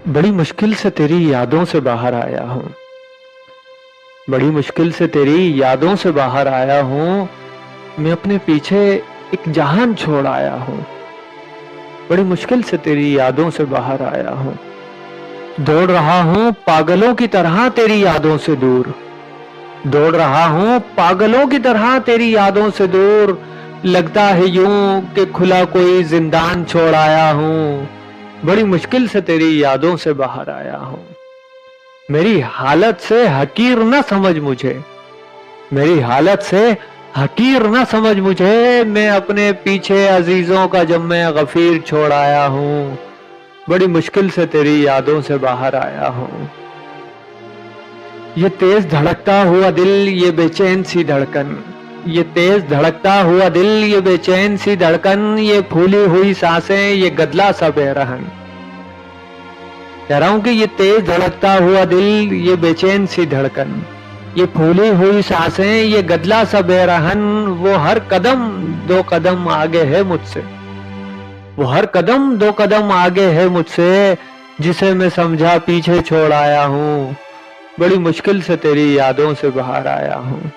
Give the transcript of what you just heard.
बड़ी मुश्किल से तेरी यादों से बाहर आया हूँ। बड़ी मुश्किल से तेरी यादों से बाहर आया हूँ। मैं अपने पीछे एक जहान छोड़ आया हूँ। बड़ी मुश्किल से तेरी यादों से बाहर आया हूँ। दौड़ रहा हूँ पागलों की तरह तेरी यादों से दूर। दौड़ रहा हूँ पागलों की तरह तेरी यादों से दूर। लगता है यूं कि खुला कोई जिंदान छोड़ आया हूँ। बड़ी मुश्किल से तेरी यादों से बाहर आया हूँ। मेरी हालत से हकीर न समझ मुझे। मेरी हालत से हकीर न समझ मुझे। मैं अपने पीछे अजीजों का जब मैं गफीर छोड़ आया हूँ। बड़ी मुश्किल से तेरी यादों से बाहर आया हूँ। ये तेज धड़कता हुआ दिल, ये बेचैन सी धड़कन। ये तेज धड़कता हुआ दिल, ये बेचैन सी धड़कन। ये फूली हुई सांसें, ये गदला सा बेरहन। कह रहा हूं कि ये तेज धड़कता हुआ दिल, ये बेचैन सी धड़कन। ये फूली हुई सांसें, ये गदला सा बेरहन। वो हर कदम दो कदम आगे है मुझसे। वो हर कदम दो कदम आगे है मुझसे। जिसे मैं समझा पीछे छोड़ आया हूँ। बड़ी मुश्किल से तेरी यादों से बाहर आया हूँ।